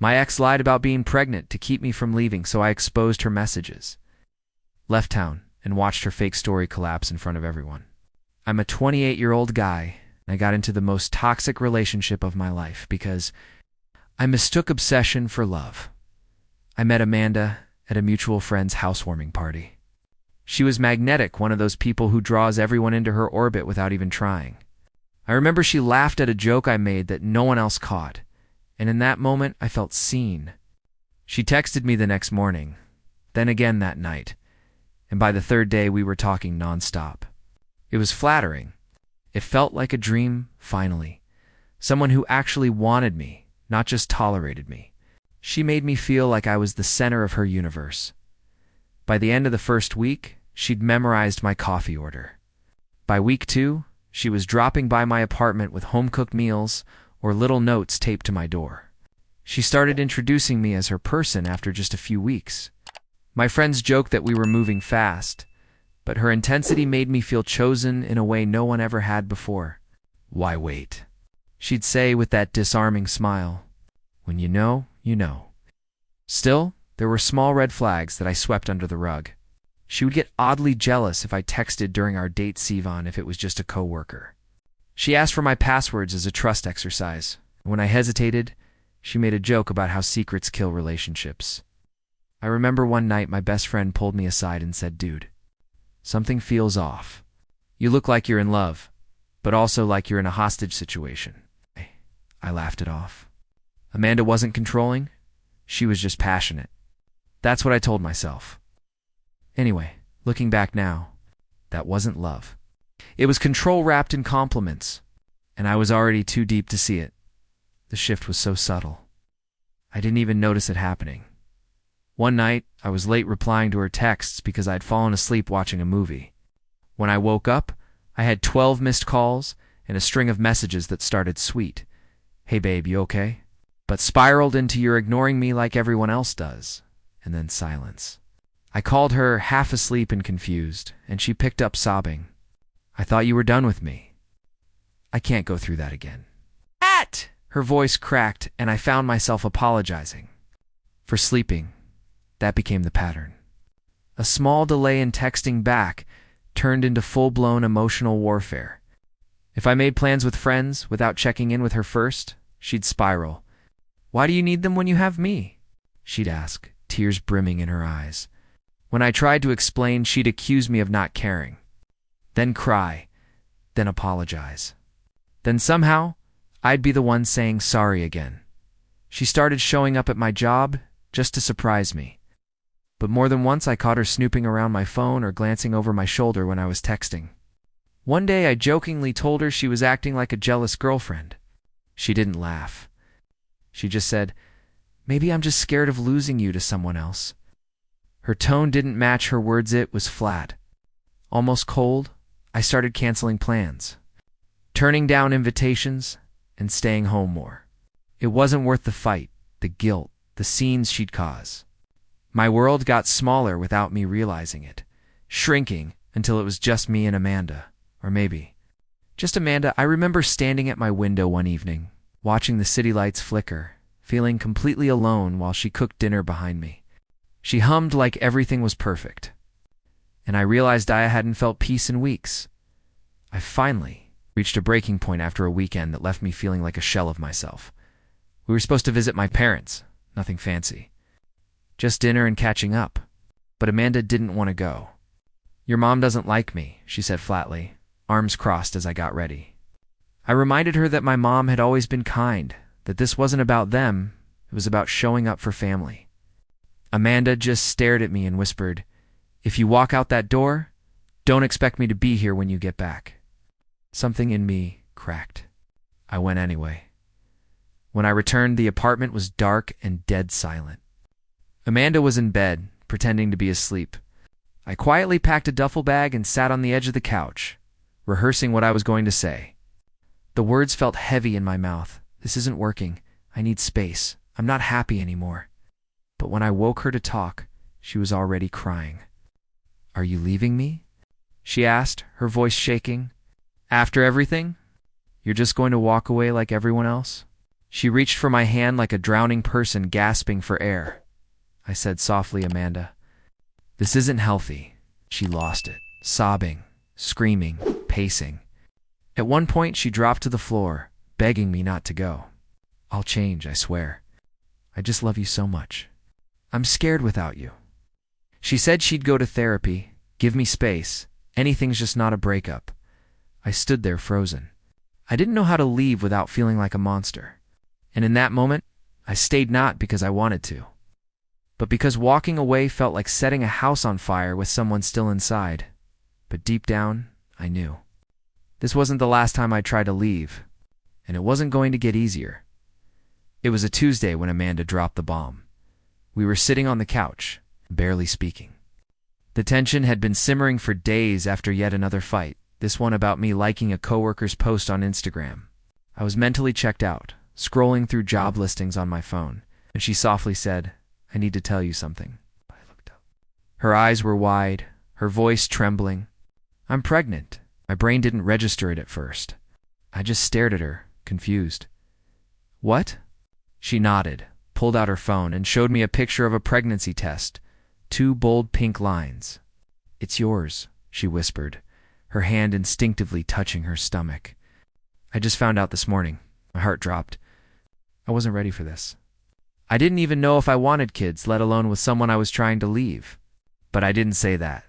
My ex lied about being pregnant to keep me from leaving, so I exposed her messages. Left town and watched her fake story collapse in front of everyone. I'm a 28-year-old guy, and I got into the most toxic relationship of my life because I mistook obsession for love. I met Amanda at a mutual friend's housewarming party. She was magnetic, one of those people who draws everyone into her orbit without even trying. I remember she laughed at a joke I made that no one else caught, and in that moment I felt seen. She texted me the next morning, then again that night, and by the third day we were talking nonstop. It was flattering. It felt like a dream, finally. Someone who actually wanted me, not just tolerated me. She made me feel like I was the center of her universe. By the end of the first week, she'd memorized my coffee order. By week 2, she was dropping by my apartment with home-cooked meals or little notes taped to my door. She started introducing me as her person after just a few weeks. My friends joked that we were moving fast, but her intensity made me feel chosen in a way no one ever had before. "Why wait?" she'd say with that disarming smile. "When you know, you know." Still, there were small red flags that I swept under the rug. She would get oddly jealous if I texted during our date Sivan if it was just a coworker. She asked for my passwords as a trust exercise. When I hesitated, she made a joke about how secrets kill relationships. I remember one night my best friend pulled me aside and said, "Dude, something feels off. You look like you're in love, but also like you're in a hostage situation." I laughed it off. Amanda wasn't controlling. She was just passionate. That's what I told myself. Anyway, looking back now, that wasn't love. It was control wrapped in compliments, and I was already too deep to see it. The shift was so subtle. I didn't even notice it happening. One night, I was late replying to her texts because I'd fallen asleep watching a movie. When I woke up, I had 12 missed calls and a string of messages that started sweet. "Hey babe, you okay?" But spiraled into "you're ignoring me like everyone else does," and then silence. I called her half asleep and confused, and she picked up sobbing. "I thought you were done with me. I can't go through that again." Her voice cracked, and I found myself apologizing. For sleeping, that became the pattern. A small delay in texting back turned into full-blown emotional warfare. If I made plans with friends without checking in with her first, she'd spiral. "Why do you need them when you have me?" she'd ask, tears brimming in her eyes. When I tried to explain, she'd accuse me of not caring. Then cry, then apologize. Then somehow, I'd be the one saying sorry again. She started showing up at my job just to surprise me. But more than once I caught her snooping around my phone or glancing over my shoulder when I was texting. One day I jokingly told her she was acting like a jealous girlfriend. She didn't laugh. She just said, "Maybe I'm just scared of losing you to someone else." Her tone didn't match her words. It was flat. Almost cold, I started canceling plans, turning down invitations, and staying home more. It wasn't worth the fight, the guilt, the scenes she'd cause. My world got smaller without me realizing it, shrinking until it was just me and Amanda. Or maybe just Amanda. I remember standing at my window one evening, watching the city lights flicker, feeling completely alone while she cooked dinner behind me. She hummed like everything was perfect. And I realized I hadn't felt peace in weeks. I finally reached a breaking point after a weekend that left me feeling like a shell of myself. We were supposed to visit my parents, nothing fancy. Just dinner and catching up. But Amanda didn't want to go. "Your mom doesn't like me," she said flatly, arms crossed as I got ready. I reminded her that my mom had always been kind, that this wasn't about them, it was about showing up for family. Amanda just stared at me and whispered, "If you walk out that door, don't expect me to be here when you get back." Something in me cracked. I went anyway. When I returned, the apartment was dark and dead silent. Amanda was in bed, pretending to be asleep. I quietly packed a duffel bag and sat on the edge of the couch, rehearsing what I was going to say. The words felt heavy in my mouth. This isn't working. I need space. I'm not happy anymore. But when I woke her to talk, she was already crying. "Are you leaving me?" she asked, her voice shaking. "After everything? You're just going to walk away like everyone else?" She reached for my hand like a drowning person gasping for air. I said softly, Amanda, this isn't healthy. She lost it, sobbing, screaming, pacing. At one point, she dropped to the floor, begging me not to go. I'll change, I swear. I just love you so much. I'm scared without you. She said she'd go to therapy, give me space. Anything's just not a breakup. I stood there frozen. I didn't know how to leave without feeling like a monster. And in that moment, I stayed not because I wanted to, but because walking away felt like setting a house on fire with someone still inside. But deep down, I knew. This wasn't the last time I tried to leave, and it wasn't going to get easier. It was a Tuesday when Amanda dropped the bomb. We were sitting on the couch, barely speaking. The tension had been simmering for days after yet another fight, this one about me liking a coworker's post on Instagram. I was mentally checked out, scrolling through job listings on my phone, and she softly said, I need to tell you something. I looked up. Her eyes were wide, her voice trembling. I'm pregnant. My brain didn't register it at first. I just stared at her, confused. What? She nodded, pulled out her phone, and showed me a picture of a pregnancy test. 2 bold pink lines. It's yours, she whispered, her hand instinctively touching her stomach. I just found out this morning. My heart dropped. I wasn't ready for this. I didn't even know if I wanted kids, let alone with someone I was trying to leave. But I didn't say that.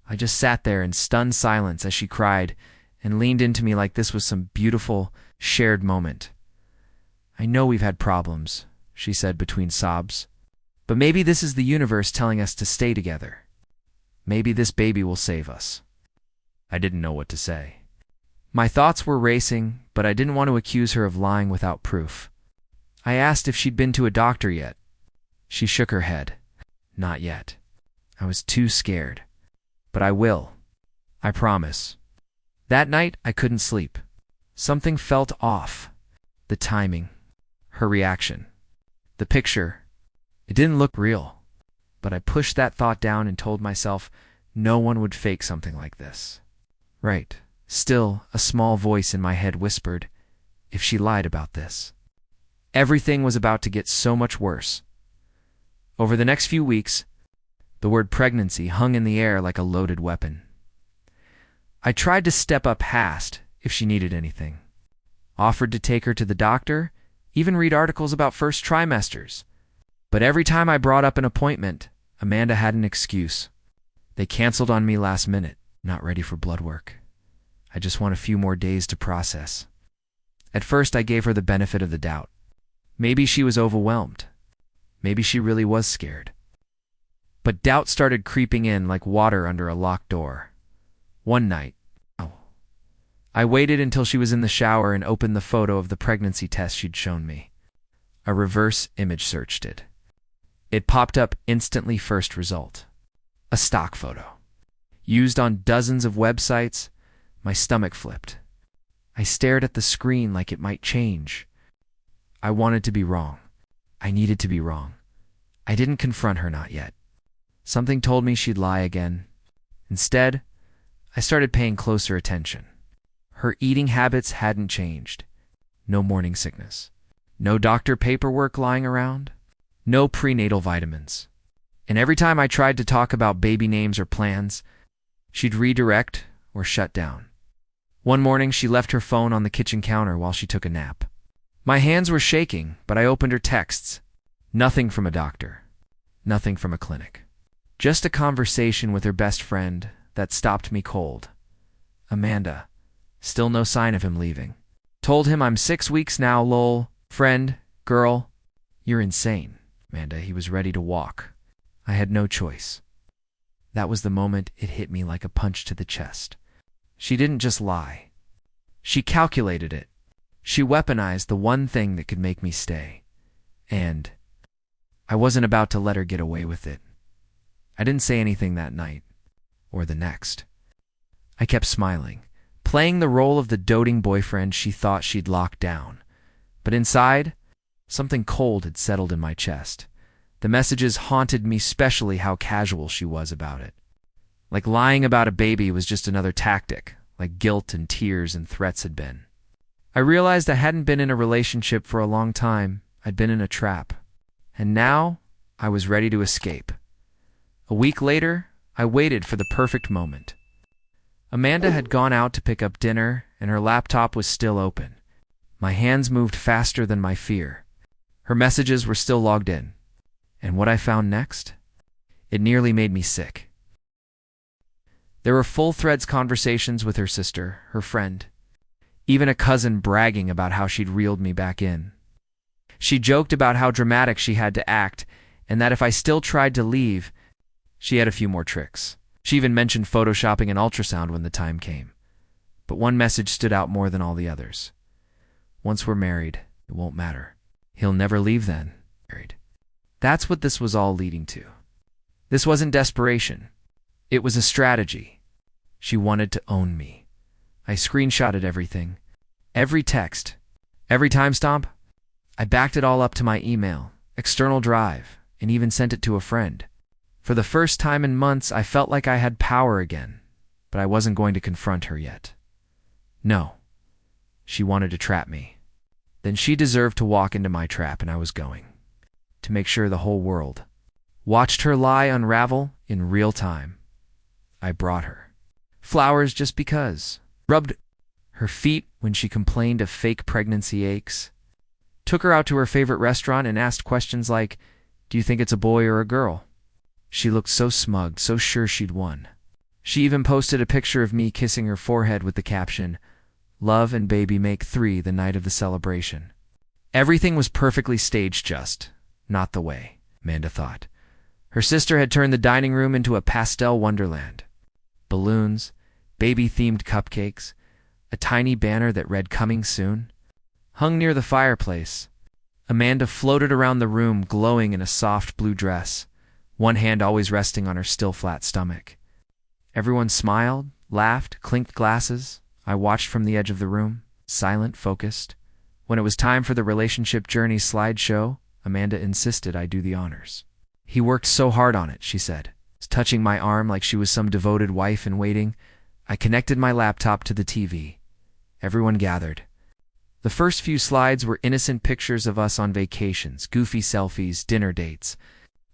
I just sat there in stunned silence as she cried and leaned into me like this was some beautiful, shared moment. I know we've had problems, she said between sobs. But maybe this is the universe telling us to stay together. Maybe this baby will save us. I didn't know what to say. My thoughts were racing, but I didn't want to accuse her of lying without proof. I asked if she'd been to a doctor yet. She shook her head. Not yet. I was too scared. But I will. I promise. That night, I couldn't sleep. Something felt off. The timing. Her reaction. The picture. It didn't look real. But I pushed that thought down and told myself no one would fake something like this. Right. Still, a small voice in my head whispered, if she lied about this. Everything was about to get so much worse. Over the next few weeks, the word pregnancy hung in the air like a loaded weapon. I tried to step up, asked if she needed anything. Offered to take her to the doctor, even read articles about first trimesters. But every time I brought up an appointment, Amanda had an excuse. They canceled on me last minute, not ready for blood work. I just want a few more days to process. At first, I gave her the benefit of the doubt. Maybe she was overwhelmed. Maybe she really was scared. But doubt started creeping in like water under a locked door. One night, I waited until she was in the shower and opened the photo of the pregnancy test she'd shown me. A reverse image searched it. It popped up instantly, first result. A stock photo. Used on dozens of websites, my stomach flipped. I stared at the screen like it might change. I wanted to be wrong. I needed to be wrong. I didn't confront her, not yet. Something told me she'd lie again. Instead, I started paying closer attention. Her eating habits hadn't changed. No morning sickness. No doctor paperwork lying around. No prenatal vitamins. And every time I tried to talk about baby names or plans, she'd redirect or shut down. One morning, she left her phone on the kitchen counter while she took a nap. My hands were shaking, but I opened her texts. Nothing from a doctor. Nothing from a clinic. Just a conversation with her best friend that stopped me cold. Amanda. Still no sign of him leaving. Told him I'm 6 weeks now, lol. Friend, girl. You're insane, Amanda. He was ready to walk. I had no choice. That was the moment it hit me like a punch to the chest. She didn't just lie. She calculated it. She weaponized the one thing that could make me stay. And I wasn't about to let her get away with it. I didn't say anything that night, or the next. I kept smiling, playing the role of the doting boyfriend she thought she'd locked down. But inside, something cold had settled in my chest. The messages haunted me, especially how casual she was about it. Like lying about a baby was just another tactic, like guilt and tears and threats had been. I realized I hadn't been in a relationship for a long time. I'd been in a trap. And now I was ready to escape. A week later, I waited for the perfect moment. Amanda had gone out to pick up dinner, and her laptop was still open. My hands moved faster than my fear. Her messages were still logged in. And what I found next? It nearly made me sick. There were full threads conversations with her sister, her friend, even a cousin bragging about how she'd reeled me back in. She joked about how dramatic she had to act, and that if I still tried to leave, she had a few more tricks. She even mentioned photoshopping an ultrasound when the time came. But one message stood out more than all the others. Once we're married, it won't matter. He'll never leave then. Married. That's what this was all leading to. This wasn't desperation. It was a strategy. She wanted to own me. I screenshotted everything. Every text. Every timestamp. I backed it all up to my email, external drive, and even sent it to a friend. For the first time in months, I felt like I had power again, but I wasn't going to confront her yet. No. She wanted to trap me. Then she deserved to walk into my trap, and I was going. To make sure the whole world watched her lie unravel in real time. I brought her flowers just because, rubbed her feet when she complained of fake pregnancy aches, took her out to her favorite restaurant and asked questions like, "Do you think it's a boy or a girl?" She looked so smug, so sure she'd won. She even posted a picture of me kissing her forehead with the caption, "Love and baby make 3 the night of the celebration." Everything was perfectly staged, just not the way Amanda thought. Her sister had turned the dining room into a pastel wonderland. Balloons, baby-themed cupcakes, a tiny banner that read "Coming soon," hung near the fireplace. Amanda floated around the room, glowing in a soft blue dress, one hand always resting on her still flat stomach. Everyone smiled, laughed, clinked glasses. I watched from the edge of the room, silent, focused. When it was time for the relationship journey slideshow, Amanda insisted I do the honors. "He worked so hard on it," she said, touching my arm like she was some devoted wife in waiting. I connected my laptop to the TV. Everyone gathered. The first few slides were innocent pictures of us on vacations, goofy selfies, dinner dates.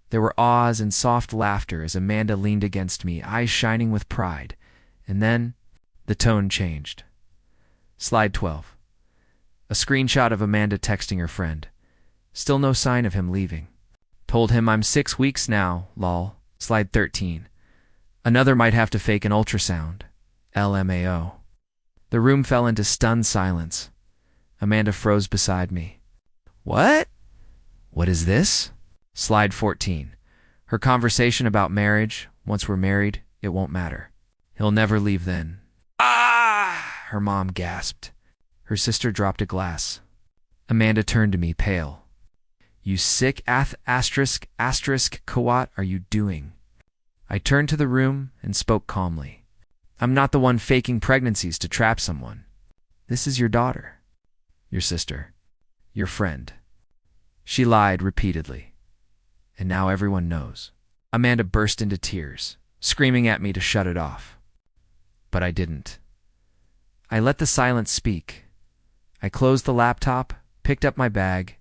There were ahs and soft laughter as Amanda leaned against me, eyes shining with pride. And then the tone changed. Slide 12. A screenshot of Amanda texting her friend. Still no sign of him leaving. Told him I'm 6 weeks now, lol. Slide 13. Another might have to fake an ultrasound. LMAO. The room fell into stunned silence. Amanda froze beside me. What? What is this? Slide 14. Her conversation about marriage. Once we're married, it won't matter. He'll never leave then. Ah! Her mom gasped. Her sister dropped a glass. Amanda turned to me, pale. You sick asterisk what are you doing? I turned to the room and spoke calmly. I'm not the one faking pregnancies to trap someone. This is your daughter. Your sister. Your friend. She lied repeatedly. And now everyone knows. Amanda burst into tears, screaming at me to shut it off. But I didn't. I let the silence speak. I closed the laptop, picked up my bag,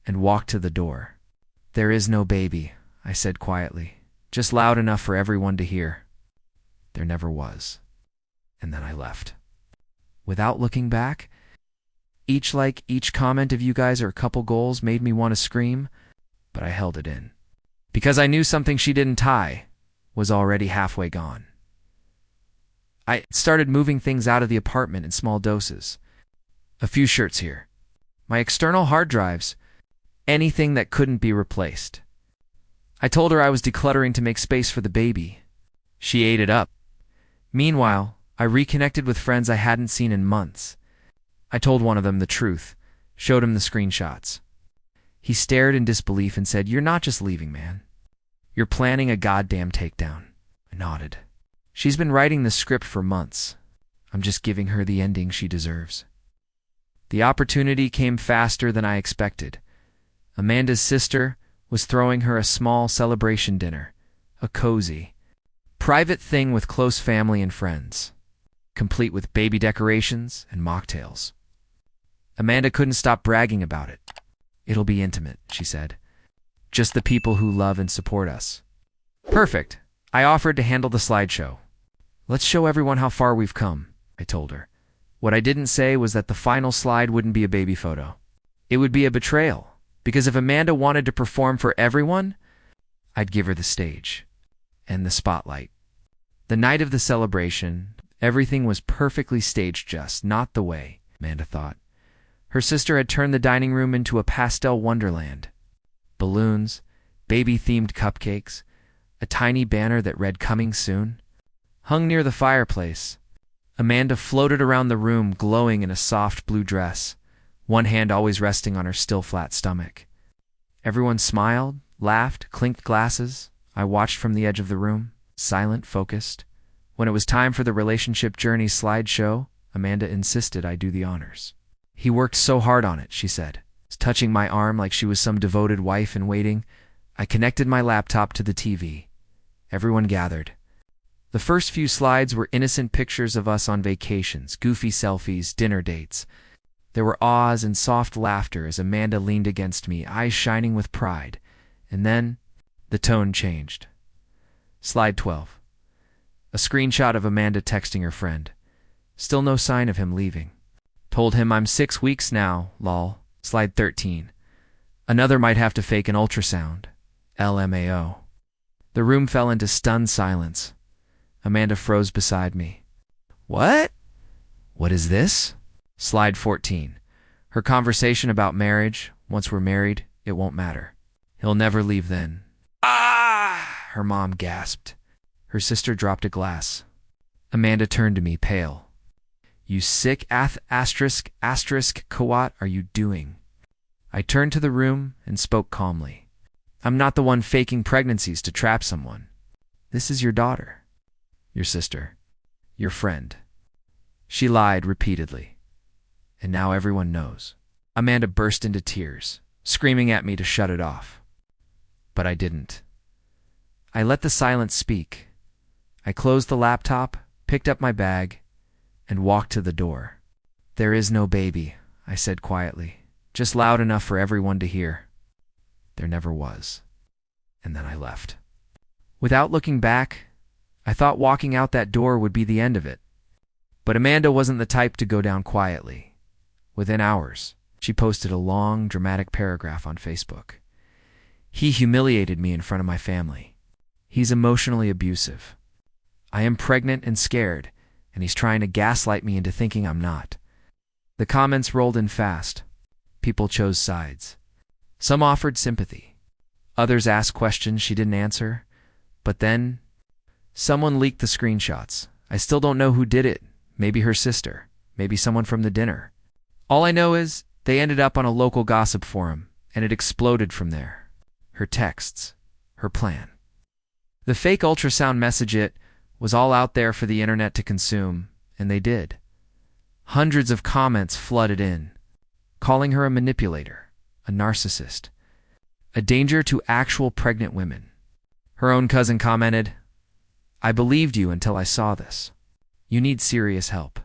and walked to the door. There is no baby, I said quietly, just loud enough for everyone to hear. There never was. And then I left. Without looking back, each like, each comment of you guys or a couple goals made me want to scream, but I held it in. Because I knew something she didn't tie was already halfway gone. I started moving things out of the apartment in small doses. A few shirts here. My external hard drives. Anything that couldn't be replaced. I told her I was decluttering to make space for the baby. She ate it up. Meanwhile, I reconnected with friends I hadn't seen in months. I told one of them the truth, showed him the screenshots. He stared in disbelief and said, "You're not just leaving, man. You're planning a goddamn takedown." I nodded. She's been writing the script for months. I'm just giving her the ending she deserves. The opportunity came faster than I expected. Amanda's sister was throwing her a small celebration dinner, a cozy, private thing with close family and friends, complete with baby decorations and mocktails. Amanda couldn't stop bragging about it. "It'll be intimate," she said. "Just the people who love and support us." Perfect. I offered to handle the slideshow. "Let's show everyone how far we've come," I told her. What I didn't say was that the final slide wouldn't be a baby photo. It would be a betrayal, because if Amanda wanted to perform for everyone, I'd give her the stage and the spotlight. The night of the celebration, everything was perfectly staged, just not the way Amanda thought. Her sister had turned the dining room into a pastel wonderland. Balloons, baby-themed cupcakes, a tiny banner that read "Coming Soon," hung near the fireplace. Amanda floated around the room, glowing in a soft blue dress, one hand always resting on her still flat stomach. Everyone smiled, laughed, clinked glasses. I watched from the edge of the room, silent, focused. When it was time for the relationship journey slideshow, Amanda insisted I do the honors. "He worked so hard on it," she said, touching my arm like she was some devoted wife in waiting. I connected my laptop to the TV. Everyone gathered. The first few slides were innocent pictures of us on vacations, goofy selfies, dinner dates. There were ahs and soft laughter as Amanda leaned against me, eyes shining with pride. And then, the tone changed. Slide 12. A screenshot of Amanda texting her friend. Still no sign of him leaving. Told him I'm 6 weeks now, lol. Slide 13. Another might have to fake an ultrasound. LMAO. The room fell into stunned silence. Amanda froze beside me. "What? What is this?" Slide 14. Her conversation about marriage. "Once we're married, it won't matter. He'll never leave then." "Ah!" her mom gasped. Her sister dropped a glass. Amanda turned to me, pale. "You sick asterisk what are you doing?" I turned to the room and spoke calmly. "I'm not the one faking pregnancies to trap someone. This is your daughter, your sister, your friend." She lied repeatedly. And now everyone knows. Amanda burst into tears, screaming at me to shut it off. But I didn't. I let the silence speak. I closed the laptop, picked up my bag, and walked to the door. "There is no baby," I said quietly, just loud enough for everyone to hear. There never was. And then I left. Without looking back, I thought walking out that door would be the end of it. But Amanda wasn't the type to go down quietly. Within hours, she posted a long, dramatic paragraph on Facebook. "He humiliated me in front of my family. He's emotionally abusive. I am pregnant and scared, and he's trying to gaslight me into thinking I'm not." The comments rolled in fast. People chose sides. Some offered sympathy. Others asked questions she didn't answer. But then, someone leaked the screenshots. I still don't know who did it. Maybe her sister. Maybe someone from the dinner. All I know is they ended up on a local gossip forum, and it exploded from there. Her texts. Her plan. The fake ultrasound message was all out there for the internet to consume, and they did. Hundreds of comments flooded in, calling her a manipulator, a narcissist, a danger to actual pregnant women. Her own cousin commented, "I believed you until I saw this. You need serious help."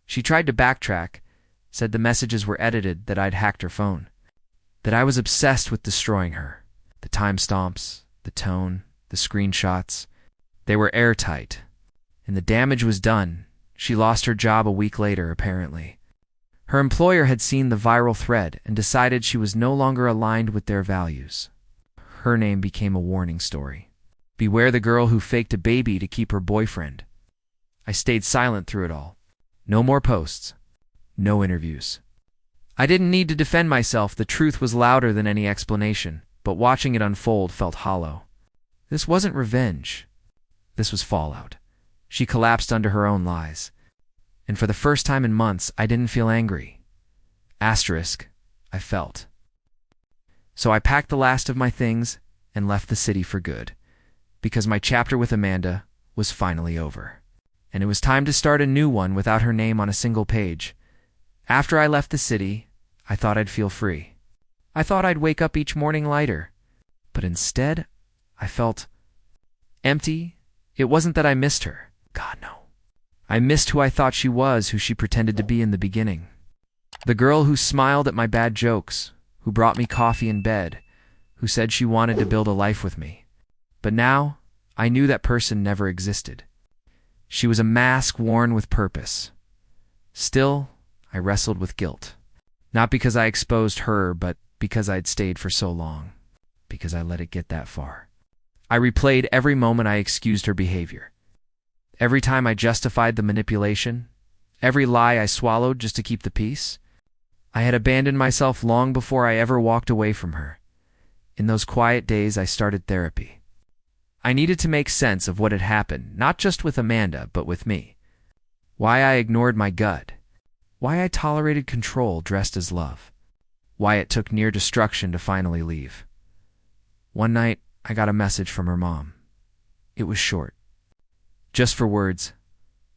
She tried to backtrack, said the messages were edited, that I'd hacked her phone, that I was obsessed with destroying her. The timestamps, the tone, the screenshots, they were airtight. And the damage was done. She lost her job a week later, apparently. Her employer had seen the viral thread and decided she was no longer aligned with their values. Her name became a warning story. Beware the girl who faked a baby to keep her boyfriend. I stayed silent through it all. No more posts. No interviews. I didn't need to defend myself. The truth was louder than any explanation, but watching it unfold felt hollow. This wasn't revenge. This was fallout. She collapsed under her own lies. And for the first time in months, I didn't feel angry. I felt. So I packed the last of my things and left the city for good, because my chapter with Amanda was finally over. And it was time to start a new one without her name on a single page. After I left the city, I thought I'd feel free. I thought I'd wake up each morning lighter. But instead, I felt empty. It wasn't that I missed her. God, no. I missed who I thought she was, who she pretended to be in the beginning. The girl who smiled at my bad jokes, who brought me coffee in bed, who said she wanted to build a life with me. But now, I knew that person never existed. She was a mask worn with purpose. Still, I wrestled with guilt. Not because I exposed her, but because I'd stayed for so long. Because I let it get that far. I replayed every moment I excused her behavior. Every time I justified the manipulation. Every lie I swallowed just to keep the peace. I had abandoned myself long before I ever walked away from her. In those quiet days, I started therapy. I needed to make sense of what had happened, not just with Amanda, but with me. Why I ignored my gut. Why I tolerated control dressed as love. Why it took near destruction to finally leave. One night, I got a message from her mom. It was short. Just for words,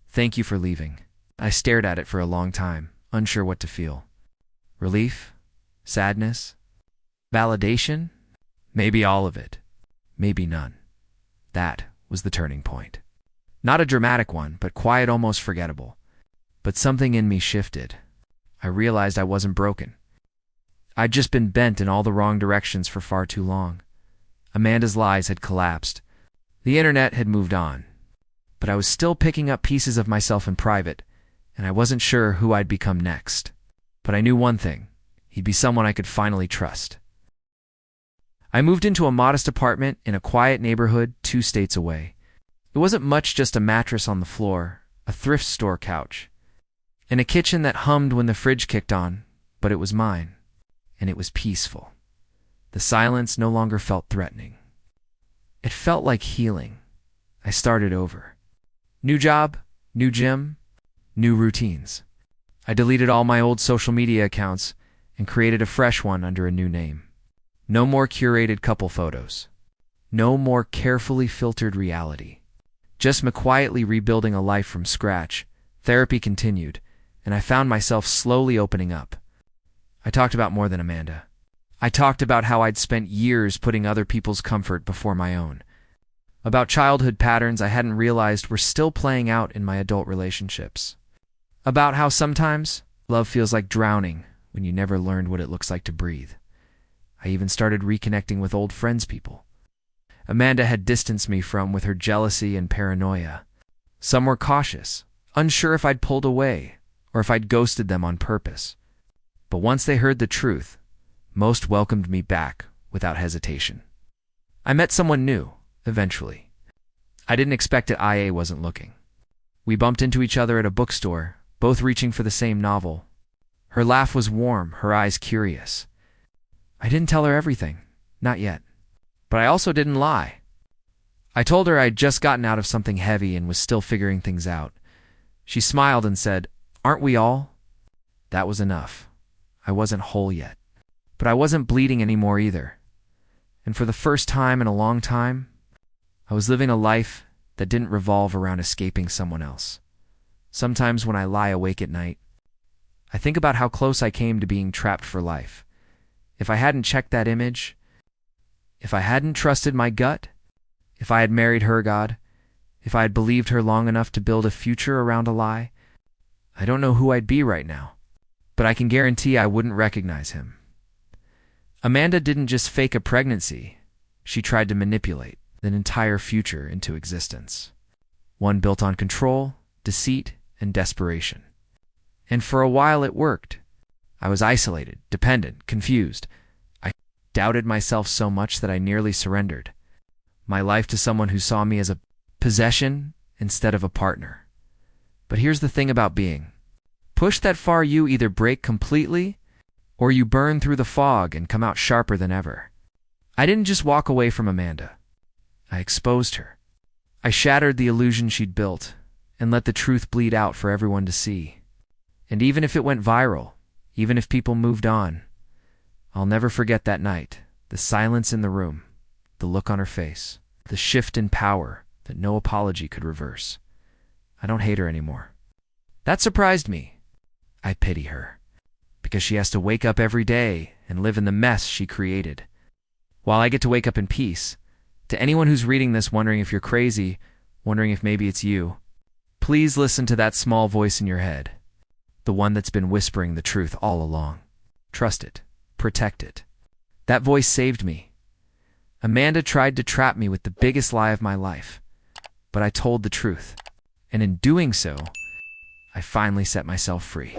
"Thank you for leaving." I stared at it for a long time, unsure what to feel. Relief? Sadness? Validation? Maybe all of it. Maybe none. That was the turning point. Not a dramatic one, but quiet, almost forgettable. But something in me shifted. I realized I wasn't broken. I'd just been bent in all the wrong directions for far too long. Amanda's lies had collapsed. The internet had moved on. But I was still picking up pieces of myself in private, and I wasn't sure who I'd become next. But I knew one thing. He'd be someone I could finally trust. I moved into a modest apartment in a quiet neighborhood 2 states away. It wasn't much, just a mattress on the floor, a thrift store couch, and a kitchen that hummed when the fridge kicked on, but it was mine, and it was peaceful. The silence no longer felt threatening. It felt like healing. I started over. New job, new gym, new routines. I deleted all my old social media accounts and created a fresh one under a new name. No more curated couple photos. No more carefully filtered reality. Just me quietly rebuilding a life from scratch. Therapy continued, and I found myself slowly opening up. I talked about more than Amanda. I talked about how I'd spent years putting other people's comfort before my own. About childhood patterns I hadn't realized were still playing out in my adult relationships. About how sometimes love feels like drowning when you never learned what it looks like to breathe. I even started reconnecting with old friends people. Amanda had distanced me from with her jealousy and paranoia. Some were cautious, unsure if I'd pulled away or if I'd ghosted them on purpose. But once they heard the truth, most welcomed me back without hesitation. I met someone new, eventually. I didn't expect it. IA wasn't looking. We bumped into each other at a bookstore, both reaching for the same novel. Her laugh was warm, her eyes curious. I didn't tell her everything, not yet. But I also didn't lie. I told her I'd just gotten out of something heavy and was still figuring things out. She smiled and said, "Aren't we all?" That was enough. I wasn't whole yet. But I wasn't bleeding anymore either. And for the first time in a long time, I was living a life that didn't revolve around escaping someone else. Sometimes when I lie awake at night, I think about how close I came to being trapped for life. If I hadn't checked that image, if I hadn't trusted my gut, if I had married her God, if I had believed her long enough to build a future around a lie, I don't know who I'd be right now. But I can guarantee I wouldn't recognize him. Amanda didn't just fake a pregnancy. She tried to manipulate an entire future into existence. One built on control, deceit, and desperation. And for a while it worked. I was isolated, dependent, confused. I doubted myself so much that I nearly surrendered my life to someone who saw me as a possession instead of a partner. But here's the thing about being pushed that far: you either break completely or you burn through the fog and come out sharper than ever. I didn't just walk away from Amanda. I exposed her. I shattered the illusion she'd built and let the truth bleed out for everyone to see. And even if it went viral, even if people moved on, I'll never forget that night, the silence in the room, the look on her face, the shift in power that no apology could reverse. I don't hate her anymore. That surprised me. I pity her, because she has to wake up every day and live in the mess she created, while I get to wake up in peace. To anyone who's reading this wondering if you're crazy, wondering if maybe it's you, please listen to that small voice in your head. the one that's been whispering the truth all along. Trust it. Protect it. That voice saved me. Amanda tried to trap me with the biggest lie of my life, but I told the truth. And in doing so, I finally set myself free.